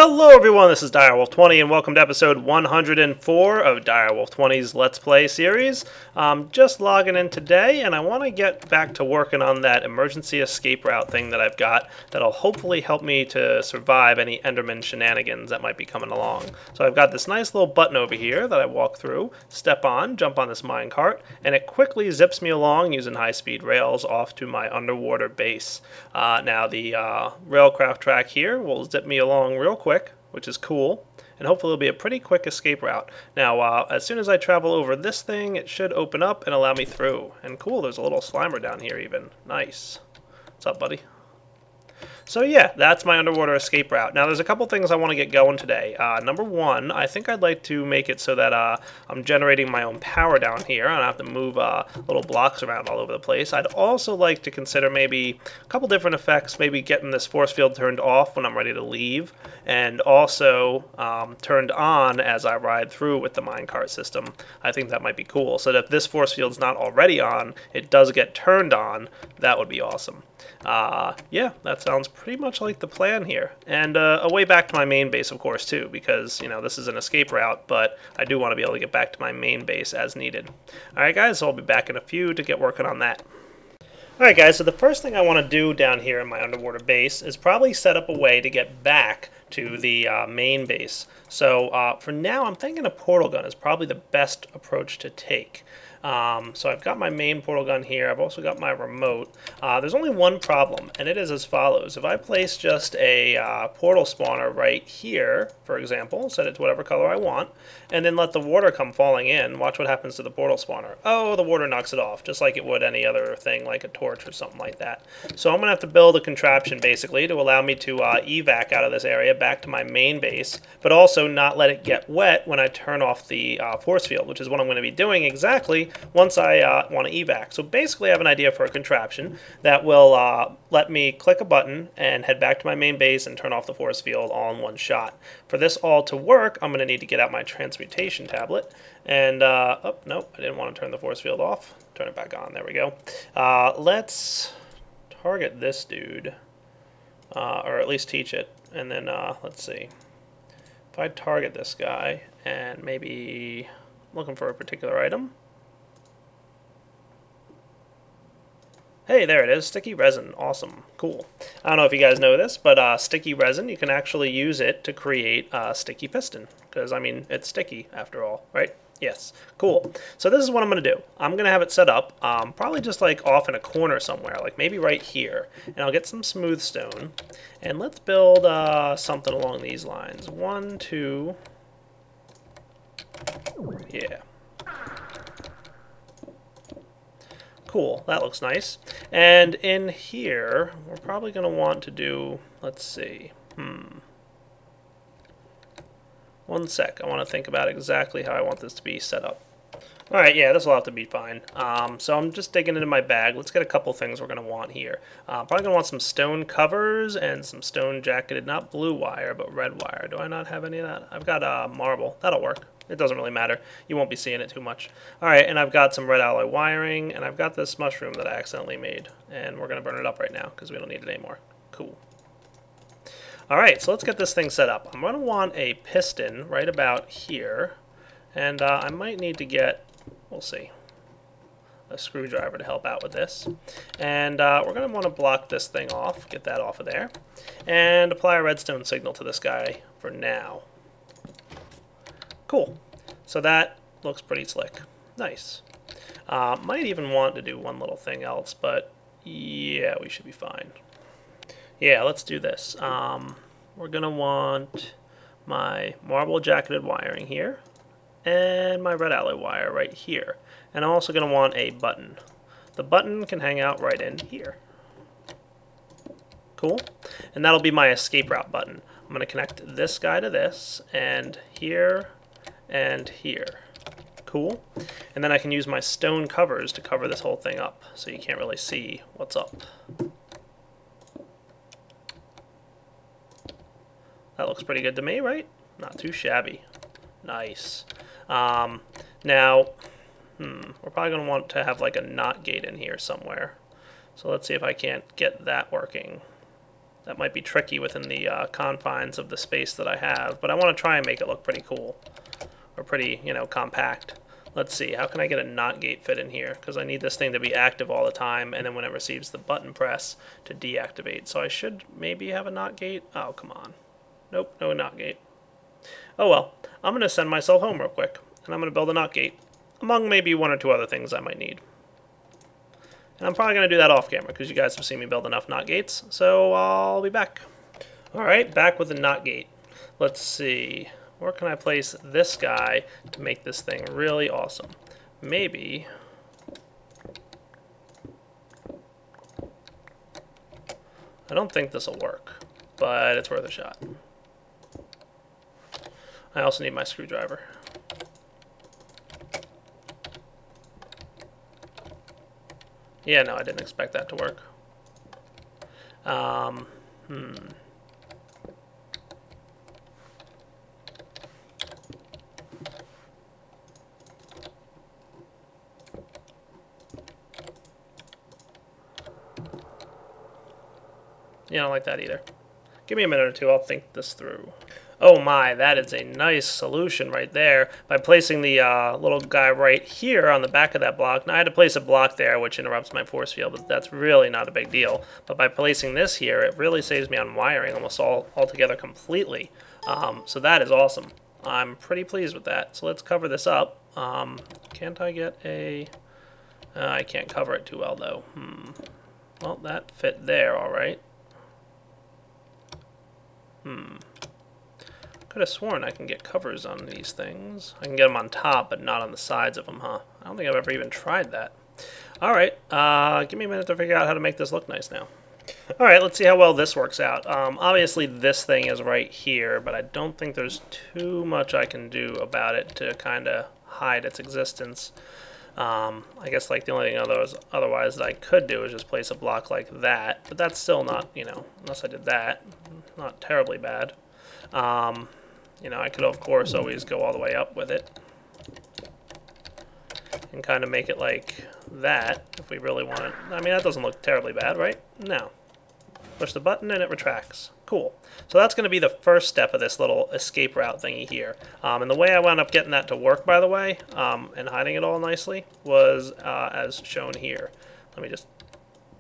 Hello everyone, this is Direwolf20 and welcome to episode 104 of Direwolf20's Let's Play series. Just logging in today and I want to get back to working on that emergency escape route thing that I've got that'll hopefully help me to survive any enderman shenanigans that might be coming along. So I've got this nice little button over here that I walk through, step on, jump on this minecart, and it quickly zips me along using high-speed rails off to my underwater base. Now the railcraft track here will zip me along real quick, which is cool, and hopefully it'll be a pretty quick escape route. Now, as soon as I travel over this thing, it should open up and allow me through. And cool, there's a little slimer down here even. Nice. What's up, buddy? So yeah, that's my underwater escape route. Now there's a couple things I want to get going today. Number one, I think I'd like to make it so that I'm generating my own power down here. I don't have to move little blocks around all over the place. I'd also like to consider maybe a couple different effects, maybe getting this force field turned off when I'm ready to leave, and also turned on as I ride through with the minecart system. I think that might be cool. So that if this force field's not already on, it does get turned on. That would be awesome. Yeah, that sounds pretty much like the plan here. And a way back to my main base, of course, too, because, you know, this is an escape route, but I do want to be able to get back to my main base as needed. Alright, guys, so I'll be back in a few to get working on that. Alright, guys, so the first thing I want to do down here in my underwater base is probably set up a way to get back to the main base. So for now, I'm thinking a portal gun is probably the best approach to take. So I've got my main portal gun here. I've also got my remote. There's only one problem, and it is as follows. If I place just a portal spawner right here, for example, set it to whatever color I want, and then let the water come falling in, watch what happens to the portal spawner. Oh, the water knocks it off, just like it would any other thing, like a torch or something like that. So I'm going to have to build a contraption, basically, to allow me to evac out of this area back to my main base, but also not let it get wet when I turn off the force field, which is what I'm going to be doing exactly once I want to evac. So basically I have an idea for a contraption that will let me click a button and head back to my main base and turn off the force field all in one shot. For this all to work, I'm going to need to get out my transmutation tablet and, oh, nope, I didn't want to turn the force field off. Turn it back on, there we go. Let's target this dude, or at least teach it, and then let's see. If I target this guy and maybe looking for a particular item. Hey, there it is, sticky resin. Awesome, cool. I don't know if you guys know this, but sticky resin, you can actually use it to create a sticky piston. Because, I mean, it's sticky after all, right? Yes, cool. So this is what I'm going to do. I'm going to have it set up, probably just like off in a corner somewhere, like maybe right here. And I'll get some smooth stone, and let's build something along these lines. 1, 2, yeah. Cool, that looks nice. And in here, we're probably going to want to do, let's see, one sec, I want to think about exactly how I want this to be set up. Alright, yeah, this will have to be fine. So I'm just digging into my bag. Let's get a couple things we're going to want here. Probably going to want some stone covers and some stone jacketed, not blue wire, but red wire. Do I not have any of that? I've got marble. That'll work. It doesn't really matter. You won't be seeing it too much. Alright, and I've got some red alloy wiring, and I've got this mushroom that I accidentally made. And we're going to burn it up right now, because we don't need it anymore. Cool. Alright, so let's get this thing set up. I'm going to want a piston right about here. And I might need to get, we'll see, a screwdriver to help out with this. And we're going to want to block this thing off, get that off of there. And apply a redstone signal to this guy for now. Cool. So that looks pretty slick. Nice. Might even want to do one little thing else, but yeah, we should be fine. Yeah, let's do this. We're going to want my marble jacketed wiring here and my red alloy wire right here. And I'm also going to want a button. The button can hang out right in here. Cool. And that'll be my escape route button. I'm going to connect this guy to this, and here, and here. Cool. And then I can use my stone covers to cover this whole thing up, so you can't really see what's up. That looks pretty good to me, right? Not too shabby. Nice. Now, we're probably going to want to have like a NOT gate in here somewhere. So let's see if I can't get that working. That might be tricky within the confines of the space that I have, but I want to try and make it look pretty cool, or pretty, you know, compact. Let's see, how can I get a NOT gate fit in here? Because I need this thing to be active all the time, and then when it receives the button press to deactivate. So I should maybe have a NOT gate. Oh, come on. Nope, no NOT gate. Oh well, I'm going to send myself home real quick, and I'm going to build a NOT gate, among maybe one or two other things I might need. And I'm probably going to do that off camera because you guys have seen me build enough NOT gates, so I'll be back. Alright, back with the NOT gate. Let's see, where can I place this guy to make this thing really awesome? Maybe... I don't think this will work, but it's worth a shot. I also need my screwdriver. Yeah, no, I didn't expect that to work. You don't like that either. Give me a minute or two, I'll think this through. Oh my, that is a nice solution right there. By placing the little guy right here on the back of that block. Now I had to place a block there which interrupts my force field, but that's really not a big deal. But by placing this here, it really saves me on wiring almost altogether completely. So that is awesome. I'm pretty pleased with that. So let's cover this up. Can't I get a... I can't cover it too well though. Well, that fit there alright. Could have sworn I can get covers on these things. I can get them on top, but not on the sides of them, huh? I don't think I've ever even tried that. Alright, give me a minute to figure out how to make this look nice now. Alright, let's see how well this works out. Obviously this thing is right here, but I don't think there's too much I can do about it to kind of hide its existence. I guess like the only thing otherwise that I could do is just place a block like that, but that's still not, you know, unless I did that, not terribly bad. You know, I could of course always go all the way up with it and kind of make it like that if we really want it. I mean, that doesn't look terribly bad, right? No. Push the button and it retracts. Cool. So that's going to be the first step of this little escape route thingy here. And the way I wound up getting that to work, by the way, and hiding it all nicely, was as shown here. Let me just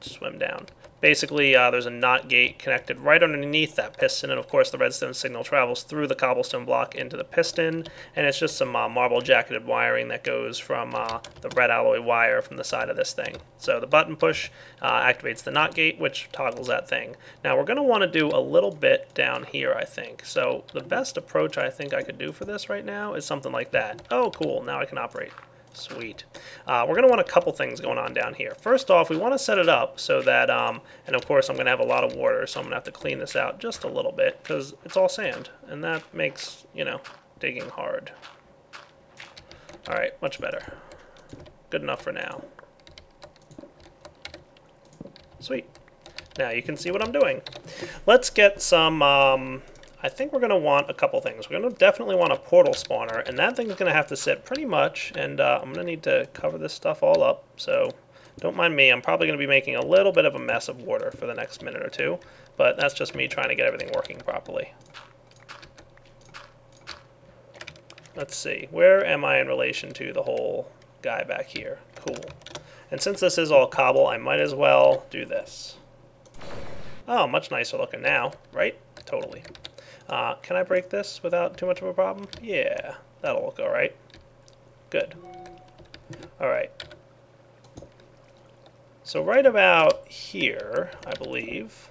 swim down. Basically, there's a NOT gate connected right underneath that piston, and of course the redstone signal travels through the cobblestone block into the piston, and it's just some marble jacketed wiring that goes from the red alloy wire from the side of this thing. So the button push activates the NOT gate, which toggles that thing. Now we're going to want to do a little bit down here, I think. So the best approach I think I could do for this right now is something like that. Oh, cool. Now I can operate. Sweet. We're going to want a couple things going on down here. First off, we want to set it up so that, and of course I'm going to have a lot of water, so I'm going to have to clean this out just a little bit, because it's all sand, and that makes, you know, digging hard. Alright, much better. Good enough for now. Sweet. Now you can see what I'm doing. Let's get some, I think we're going to want a couple things. We're going to definitely want a portal spawner, and that thing is going to have to sit pretty much, and I'm going to need to cover this stuff all up, so don't mind me. I'm probably going to be making a little bit of a mess of water for the next minute or two, but that's just me trying to get everything working properly. Let's see, where am I in relation to the whole guy back here? Cool. And since this is all cobble, I might as well do this. Oh, much nicer looking now, right? Totally. Can I break this without too much of a problem? Yeah, that'll look alright. Good. Alright. So right about here, I believe,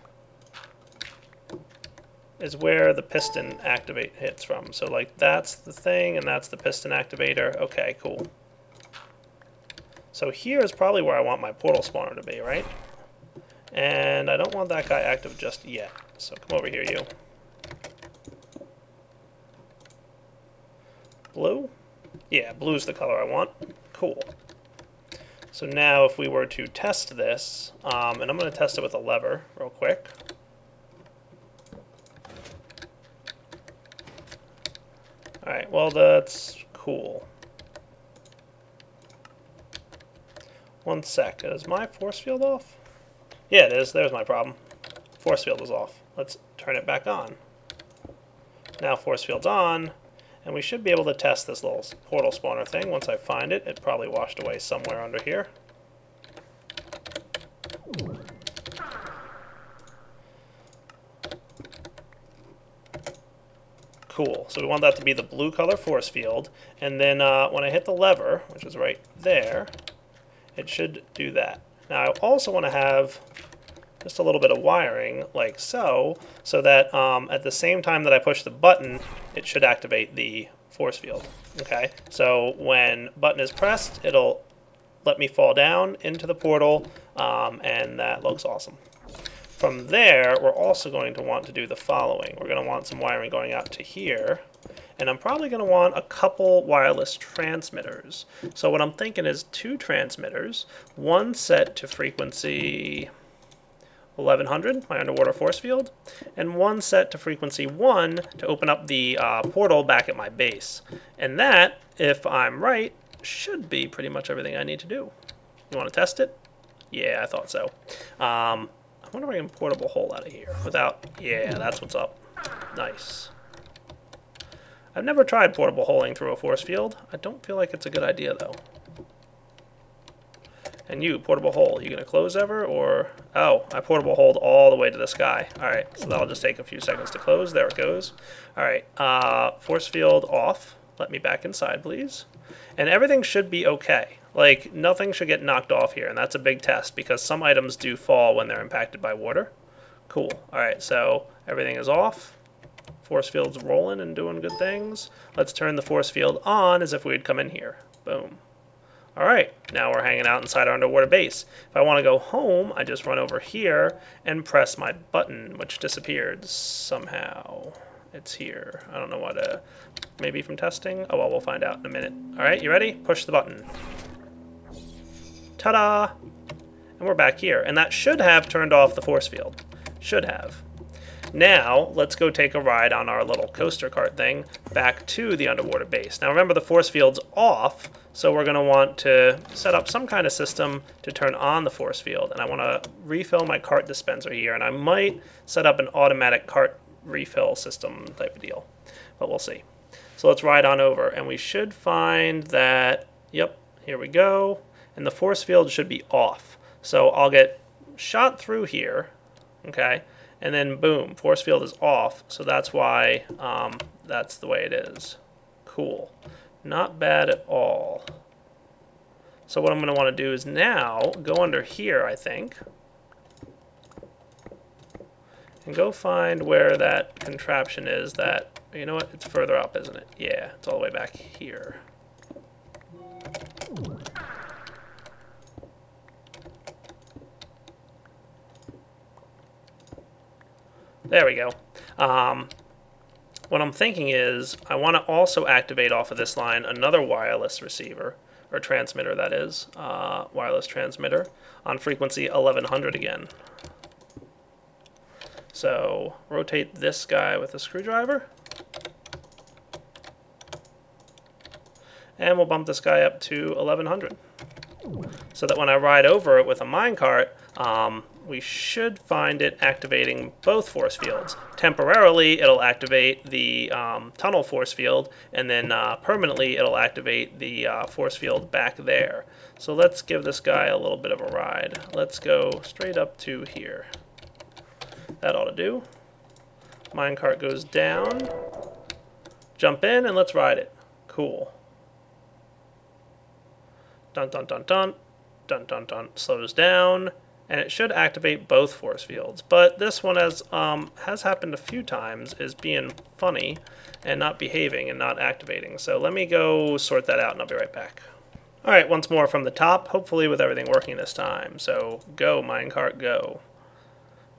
is where the piston activate hits from. So like that's the thing, and that's the piston activator. Okay, cool. So here is probably where I want my portal spawner to be, right? And I don't want that guy active just yet. So come over here, you. Blue? Yeah, blue's the color I want. Cool. So now if we were to test this, and I'm going to test it with a lever real quick. Alright, well that's cool. One sec, is my force field off? Yeah, it is. There's my problem. Force field is off. Let's turn it back on. Now force field's on, and we should be able to test this little portal spawner thing. Once I find it, it probably washed away somewhere under here. Cool. So we want that to be the blue color force field, and then when I hit the lever, which is right there, it should do that. Now I also want to have just a little bit of wiring, like so, so that at the same time that I push the button, it should activate the force field. Okay, so when button is pressed, it'll let me fall down into the portal, and that looks awesome. From there, we're also going to want to do the following. We're going to want some wiring going out to here, and I'm probably going to want a couple wireless transmitters. So what I'm thinking is 2 transmitters, one set to frequency 1100, my underwater force field, and one set to frequency 1 to open up the portal back at my base. And that, if I'm right, should be pretty much everything I need to do. You want to test it? Yeah, I thought so. I wonder if I can portable hole out of here without... Yeah, that's what's up. Nice. I've never tried portable holing through a force field. I don't feel like it's a good idea, though. And you, portable hole, you going to close ever, or... Oh, I portable holed all the way to the sky. Alright, so that'll just take a few seconds to close. There it goes. Alright, force field off. Let me back inside, please. And everything should be okay. Like, nothing should get knocked off here, and that's a big test, because some items do fall when they're impacted by water. Cool. Alright, so everything is off. Force field's rolling and doing good things. Let's turn the force field on as if we'd come in here. Boom. Alright, now we're hanging out inside our underwater base. If I want to go home, I just run over here and press my button, which disappeared somehow. It's here. I don't know what, maybe from testing? Oh well, we'll find out in a minute. Alright, you ready? Push the button. Ta-da! And we're back here. And that should have turned off the force field. Should have. Now, let's go take a ride on our little coaster cart thing back to the underwater base. Now remember, the force field's off, so we're going to want to set up some kind of system to turn on the force field. And I want to refill my cart dispenser here, and I might set up an automatic cart refill system type of deal. But we'll see. So let's ride on over, and we should find that, yep, here we go. And the force field should be off. So I'll get shot through here, okay, and then boom, force field is off. So that's why that's the way it is. Cool. Not bad at all. So what I'm going to want to do is now go under here, I think, and go find where that contraption is that, you know what, it's further up, isn't it? Yeah, it's all the way back here. There we go. What I'm thinking is I want to also activate off of this line another wireless receiver, or transmitter that is, wireless transmitter, on frequency 1100 again. So rotate this guy with a screwdriver, and we'll bump this guy up to 1100. So that when I ride over it with a minecart, we should find it activating both force fields. Temporarily, it'll activate the tunnel force field, and then permanently, it'll activate the force field back there. So let's give this guy a little bit of a ride. Let's go straight up to here. That ought to do. Minecart goes down. Jump in, and let's ride it. Cool. Dun dun dun dun. Dun dun dun. Slows down. And it should activate both force fields. But this one, as has happened a few times, is being funny and not behaving and not activating. So let me go sort that out, and I'll be right back. Alright, once more from the top, hopefully with everything working this time. So go, minecart, go.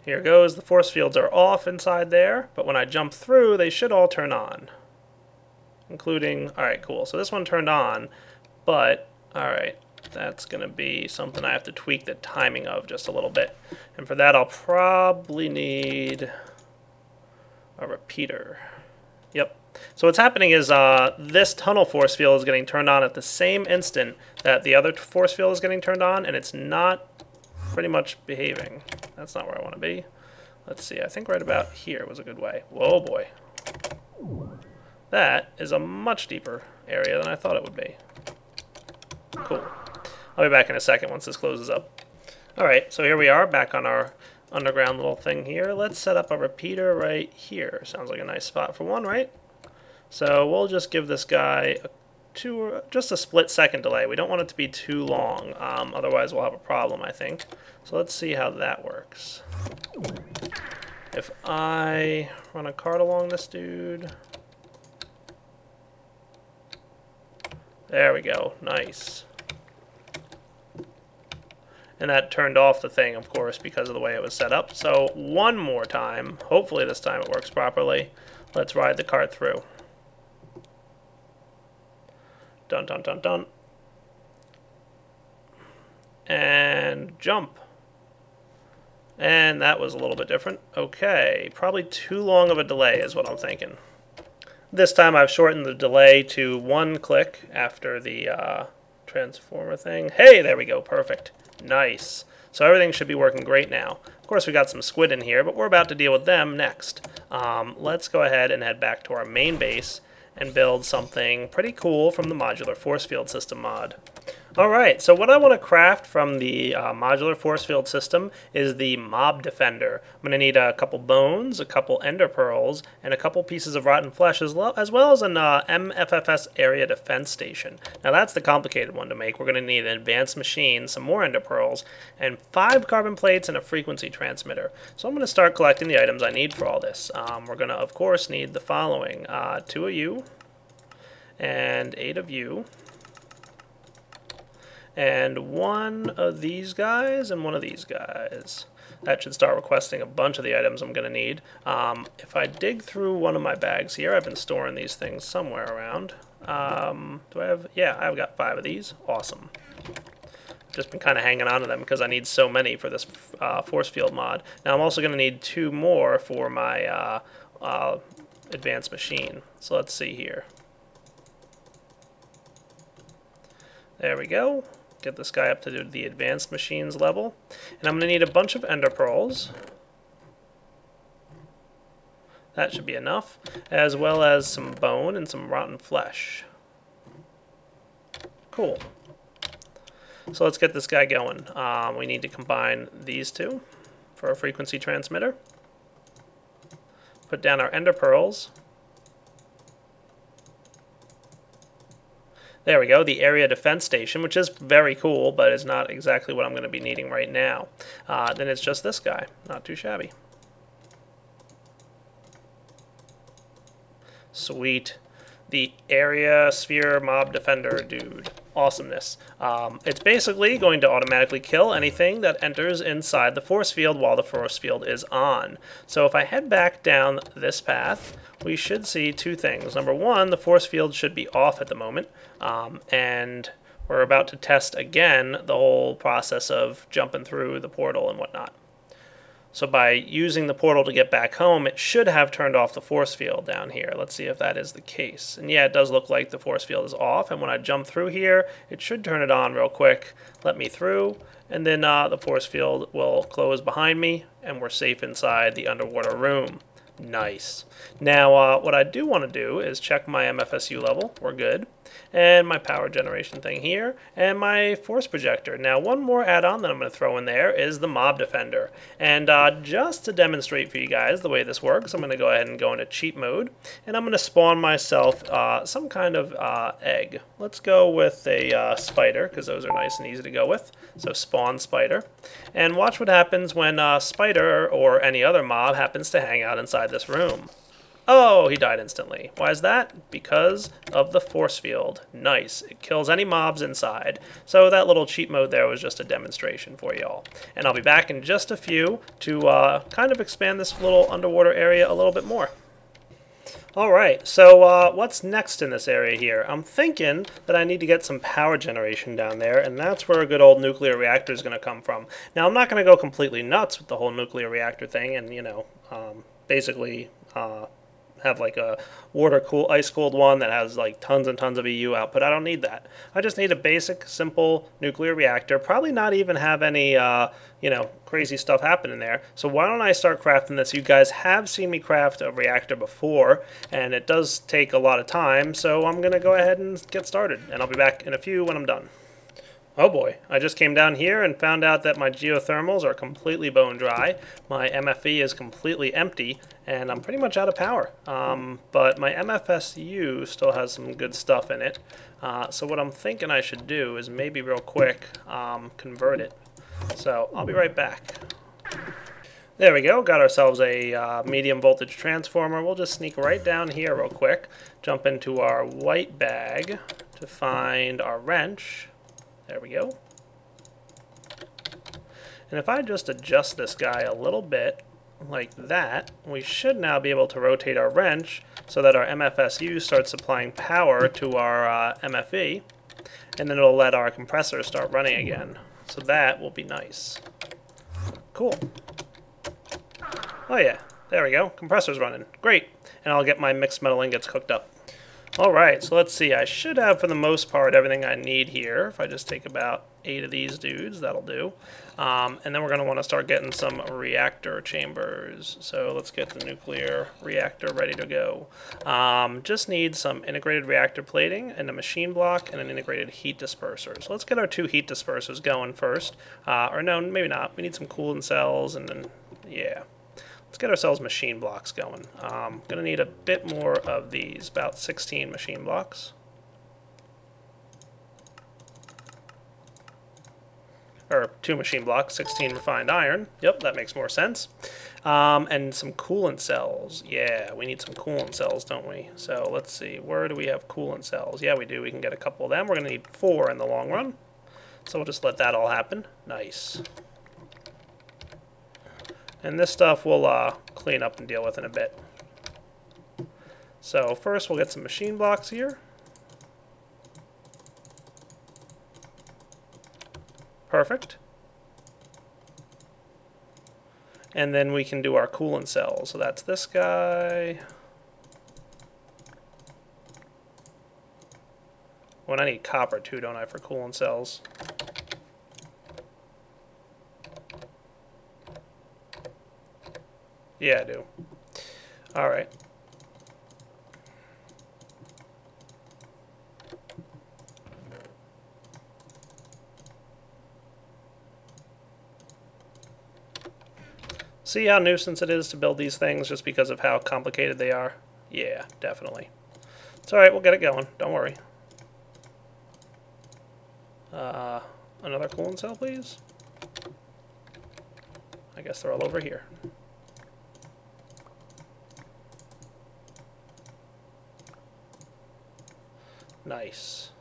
Here goes. The force fields are off inside there, but when I jump through, they should all turn on. Including, alright, cool. So this one turned on, but, alright. That's going to be something I have to tweak the timing of just a little bit. And for that, I'll probably need a repeater. Yep. So what's happening is this tunnel force field is getting turned on at the same instant that the other force field is getting turned on, and it's not pretty much behaving. That's not where I want to be. Let's see, I think right about here was a good way. Whoa, boy. That is a much deeper area than I thought it would be. Cool. I'll be back in a second once this closes up. Alright, so here we are, back on our underground little thing here. Let's set up a repeater right here. Sounds like a nice spot for one, right? So we'll just give this guy just a split-second delay. We don't want it to be too long, otherwise we'll have a problem, I think. So let's see how that works. If I run a cart along this dude... There we go. Nice. And that turned off the thing, of course, because of the way it was set up. So one more time. Hopefully this time it works properly. Let's ride the cart through. Dun, dun, dun, dun. And jump. And that was a little bit different. Okay, probably too long of a delay is what I'm thinking. This time I've shortened the delay to 1 click after the transformer thing. Hey, there we go, perfect. Nice. So everything should be working great now. Of course, we got some squid in here, but we're about to deal with them next. Let's go ahead and head back to our main base and build something pretty cool from the modular force field system mod. Alright, so what I want to craft from the modular force field system is the mob defender. I'm going to need a couple bones, a couple ender pearls, and a couple pieces of rotten flesh, as well as an MFFS area defense station. Now that's the complicated one to make. We're going to need an advanced machine, some more ender pearls, and 5 carbon plates and a frequency transmitter. So I'm going to start collecting the items I need for all this. We're going to, of course, need the following. 2 of you, and 8 of you, and 1 of these guys and 1 of these guys. That should start requesting a bunch of the items I'm going to need. If I dig through one of my bags here, I've been storing these things somewhere around. Do I have? Yeah, I've got 5 of these. Awesome. Just been kind of hanging on to them because I need so many for this force field mod. Now I'm also going to need 2 more for my advanced machine. So let's see here. There we go. Get this guy up to the advanced machines level. And I'm going to need a bunch of ender pearls. That should be enough. As well as some bone and some rotten flesh. Cool. So let's get this guy going. We need to combine these 2 for a frequency transmitter. Put down our ender pearls. There we go, the area defense station, which is very cool, but is not exactly what I'm going to be needing right now. Then it's just this guy. Not too shabby. Sweet. The area sphere mob defender dude. Awesomeness. It's basically going to automatically kill anything that enters inside the force field while the force field is on. So if I head back down this path, we should see 2 things. Number 1, the force field should be off at the moment, and we're about to test again the whole process of jumping through the portal and whatnot. So by using the portal to get back home, it should have turned off the force field down here. Let's see if that is the case. And yeah, it does look like the force field is off, and when I jump through here, it should turn it on real quick, let me through, and then the force field will close behind me, and we're safe inside the underwater room. Nice. Now, what I do want to do is check my MFSU level. We're good. And my power generation thing here, and my force projector. Now, one more add-on that I'm going to throw in there is the mob defender. And just to demonstrate for you guys the way this works, I'm going to go ahead and go into cheat mode, and I'm going to spawn myself some kind of egg. Let's go with a spider, because those are nice and easy to go with. So spawn spider. And watch what happens when spider or any other mob happens to hang out inside this room. Oh, he died instantly. Why is that? Because of the force field. Nice. It kills any mobs inside. So that little cheat mode there was just a demonstration for y'all. And I'll be back in just a few to kind of expand this little underwater area a little bit more. Alright, so what's next in this area here? I'm thinking that I need to get some power generation down there, and that's where a good old nuclear reactor is going to come from. Now, I'm not going to go completely nuts with the whole nuclear reactor thing and, you know, basically have like a ice cooled one that has like tons and tons of EU output. I don't need that. I just need a basic, simple nuclear reactor. Probably not even have any, crazy stuff happen in there. So why don't I start crafting this? You guys have seen me craft a reactor before, and it does take a lot of time. So I'm going to go ahead and get started, and I'll be back in a few when I'm done. Oh boy, I just came down here and found out that my geothermals are completely bone dry. My MFE is completely empty, and I'm pretty much out of power. But my MFSU still has some good stuff in it. So what I'm thinking I should do is maybe real quick convert it. So I'll be right back. There we go, got ourselves a medium voltage transformer. We'll just sneak right down here real quick, jump into our white bag to find our wrench. There we go. And if I just adjust this guy a little bit, like that, we should now be able to rotate our wrench so that our MFSU starts supplying power to our MFE, and then it'll let our compressor start running again. So that will be nice. Cool. Oh yeah, there we go. Compressor's running. Great. And I'll get my mixed metal ingots cooked up. Alright, so let's see. I should have, for the most part, everything I need here. If I just take about 8 of these dudes, that'll do. And then we're going to want to start getting some reactor chambers. So let's get the nuclear reactor ready to go. Just need some integrated reactor plating and a machine block and an integrated heat disperser. So let's get our 2 heat dispersers going first. Or no, maybe not. We need some coolant cells and then, yeah. Let's get ourselves machine blocks going. Gonna need a bit more of these, about 16 machine blocks. Or 2 machine blocks, 16 refined iron. Yep, that makes more sense. And some coolant cells. Yeah, we need some coolant cells, don't we? So let's see, where do we have coolant cells? Yeah, we do. We can get a couple of them. We're gonna need 4 in the long run. So we'll just let that all happen. Nice. And this stuff we'll clean up and deal with in a bit. So first we'll get some machine blocks here. Perfect. And then we can do our coolant cells. So that's this guy. Well, I need copper too, don't I, for coolant cells? Yeah, I do. Alright. See how nuisance it is to build these things just because of how complicated they are? Yeah, definitely. It's alright, we'll get it going. Don't worry. Another coolant cell, please? I guess they're all over here. Nice.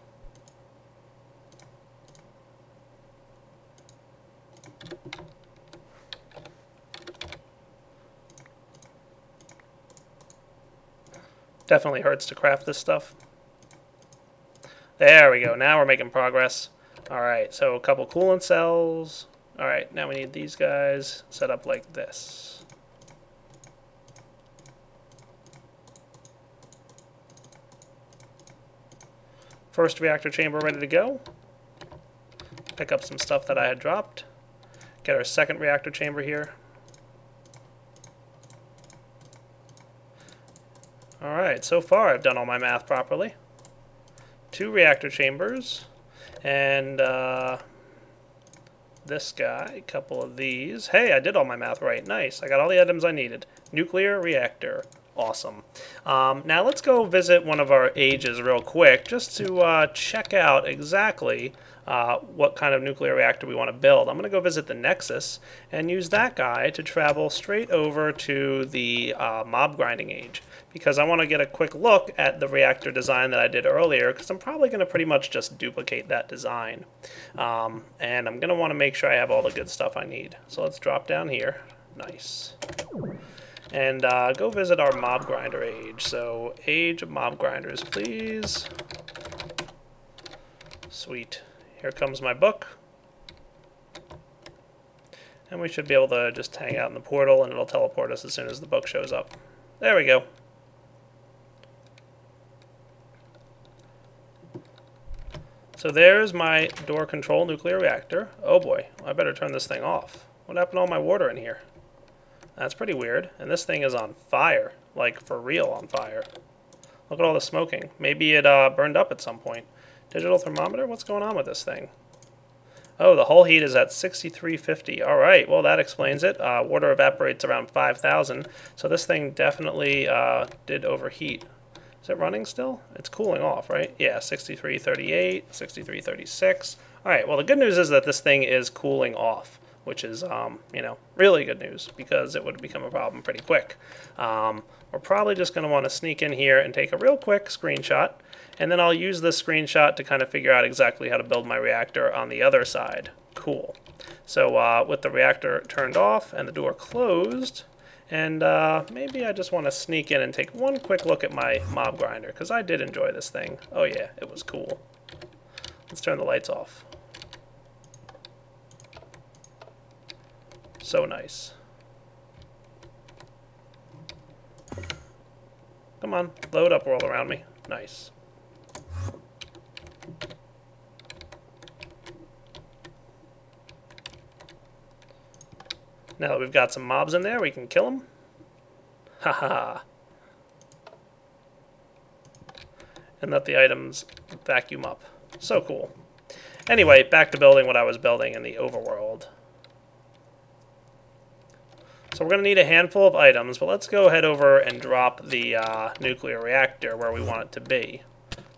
Definitely hurts to craft this stuff. There we go. Now we're making progress. Alright, so a couple coolant cells. Alright, now we need these guys set up like this. First reactor chamber ready to go. Pick up some stuff that I had dropped. Get our second reactor chamber here. Alright, so far I've done all my math properly. 2 reactor chambers. And this guy, a couple of these. Hey, I did all my math right. Nice. I got all the items I needed. Nuclear reactor. Awesome. Now let's go visit one of our ages real quick just to check out exactly what kind of nuclear reactor we want to build. I'm going to go visit the Nexus and use that guy to travel straight over to the mob grinding age, because I want to get a quick look at the reactor design that I did earlier, because I'm probably going to pretty much just duplicate that design. And I'm going to want to make sure I have all the good stuff I need. So let's drop down here. Nice. And go visit our mob grinder age. So age of mob grinders, please. Sweet. Here comes my book. And we should be able to just hang out in the portal and it'll teleport us as soon as the book shows up. There we go. So there's my door control nuclear reactor. Oh boy, I better turn this thing off. What happened to all my water in here? That's pretty weird. And this thing is on fire, like for real on fire. Look at all the smoking. Maybe it burned up at some point. Digital thermometer? What's going on with this thing? Oh, the hull heat is at 6350. All right, well that explains it. Water evaporates around 5,000, so this thing definitely did overheat. Is it running still? It's cooling off, right? Yeah, 6338, 6336. All right, well the good news is that this thing is cooling off, which is, you know, really good news because it would become a problem pretty quick. We're probably just going to want to sneak in here and take a real quick screenshot, and then I'll use this screenshot to kind of figure out exactly how to build my reactor on the other side. Cool. So with the reactor turned off and the door closed, and maybe I just want to sneak in and take one quick look at my mob grinder, because I did enjoy this thing. Oh yeah, it was cool. Let's turn the lights off. So nice. Come on, load up world around me. Nice. Now that we've got some mobs in there, we can kill them. Haha. And let the items vacuum up. So cool. Anyway, back to building what I was building in the overworld. So we're going to need a handful of items, but let's go head over and drop the nuclear reactor where we want it to be.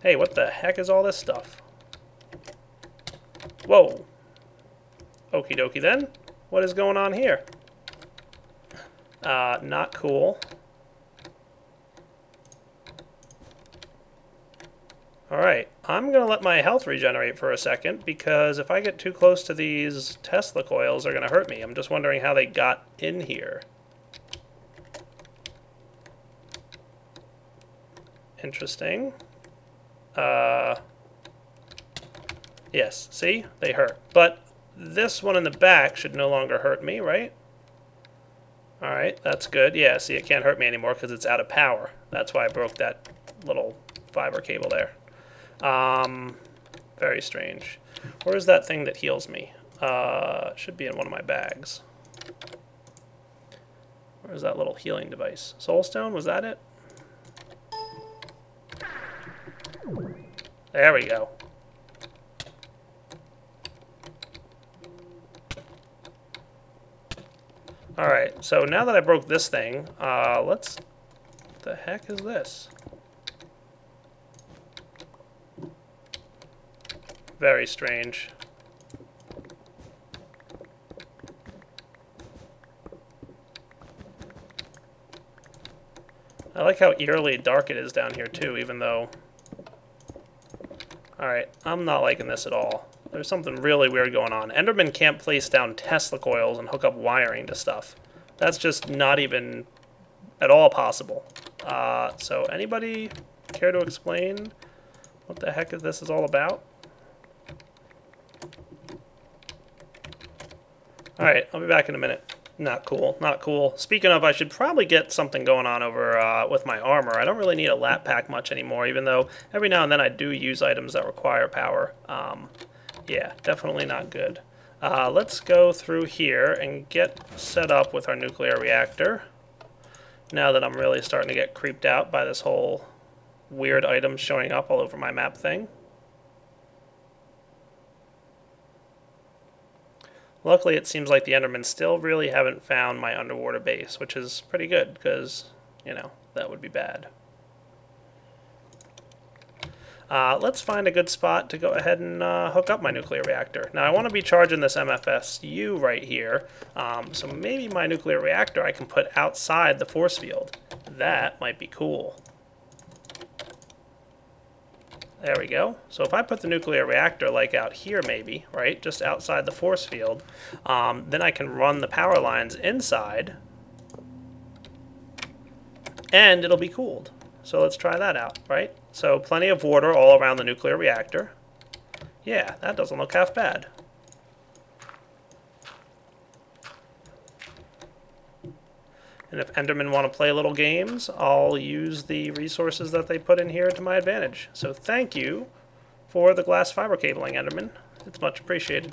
Hey, what the heck is all this stuff? Whoa. Okie dokie then. What is going on here? Not cool. Alright, I'm going to let my health regenerate for a second, because if I get too close to these Tesla coils, they're going to hurt me. I'm just wondering how they got in here. Interesting. Yes, see? They hurt. But this one in the back should no longer hurt me, right? Alright, that's good. Yeah, see, it can't hurt me anymore because it's out of power. That's why I broke that little fiber cable there. Very strange. Where's that thing that heals me? Should be in one of my bags. Where's that little healing device? Soulstone, was that it? There we go. Alright, so now that I broke this thing, what the heck is this? Very strange. I like how eerily dark it is down here too, even though... Alright, I'm not liking this at all. There's something really weird going on. Endermen can't place down Tesla coils and hook up wiring to stuff. That's just not even at all possible. So anybody care to explain what the heck this is all about? Alright, I'll be back in a minute. Not cool, not cool. Speaking of, I should probably get something going on over with my armor. I don't really need a lap pack much anymore, even though every now and then I do use items that require power. Yeah, definitely not good. Let's go through here and get set up with our nuclear reactor. Now that I'm really starting to get creeped out by this whole weird items showing up all over my map thing. Luckily, it seems like the endermen still really haven't found my underwater base, which is pretty good, because, you know, that would be bad. Let's find a good spot to go ahead and hook up my nuclear reactor. Now, I want to be charging this MFSU right here, so maybe my nuclear reactor I can put outside the force field. That might be cool. There we go. So if I put the nuclear reactor like out here maybe, right, just outside the force field, then I can run the power lines inside, and it'll be cooled. So let's try that out, right? So plenty of water all around the nuclear reactor. Yeah, that doesn't look half bad. And if endermen want to play little games, I'll use the resources that they put in here to my advantage. So thank you for the glass fiber cabling, Enderman. It's much appreciated.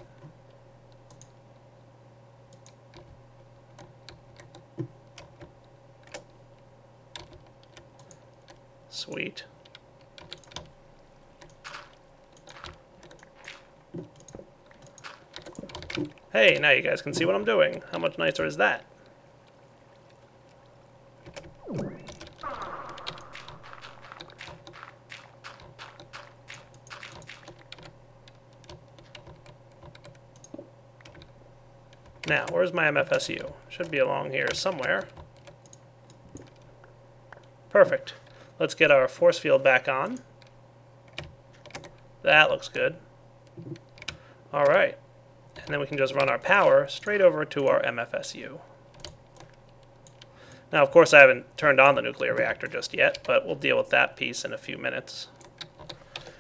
Sweet. Hey, now you guys can see what I'm doing. How much nicer is that? Now, where's my MFSU? Should be along here somewhere. Perfect. Let's get our force field back on. That looks good. Alright. And then we can just run our power straight over to our MFSU. Now, of course, I haven't turned on the nuclear reactor just yet, but we'll deal with that piece in a few minutes.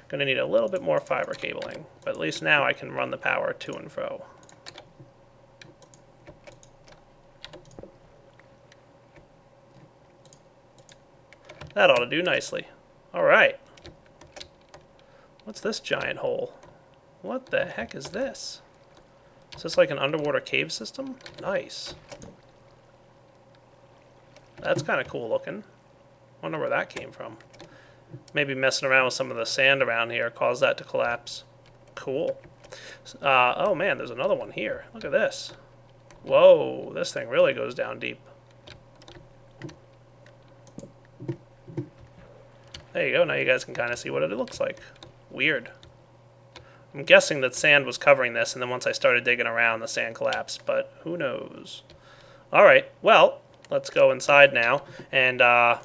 Going to need a little bit more fiber cabling, but at least now I can run the power to and fro. That ought to do nicely. Alright. What's this giant hole? What the heck is this? Is this like an underwater cave system? Nice. That's kind of cool looking. Wonder where that came from. Maybe messing around with some of the sand around here caused that to collapse. Cool. Oh man, there's another one here. Look at this. Whoa, this thing really goes down deep. There you go, now you guys can kind of see what it looks like. Weird. I'm guessing that sand was covering this, and then once I started digging around, the sand collapsed, but who knows. Alright, well, let's go inside now, and I'm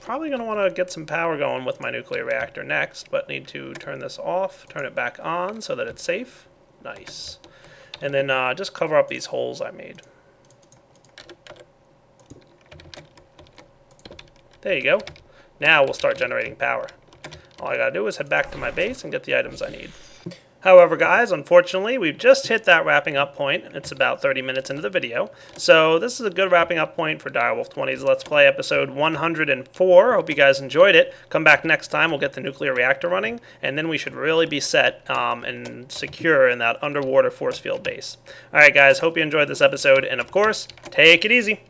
probably going to want to get some power going with my nuclear reactor next, but need to turn this off, turn it back on so that it's safe. Nice. And then just cover up these holes I made. There you go. Now we'll start generating power. All I gotta do is head back to my base and get the items I need. However, guys, unfortunately, we've just hit that wrapping up point. It's about 30 minutes into the video. So this is a good wrapping up point for Direwolf20's Let's Play episode 104. Hope you guys enjoyed it. Come back next time. We'll get the nuclear reactor running, and then we should really be set and secure in that underwater force field base. All right, guys, hope you enjoyed this episode, and of course, take it easy.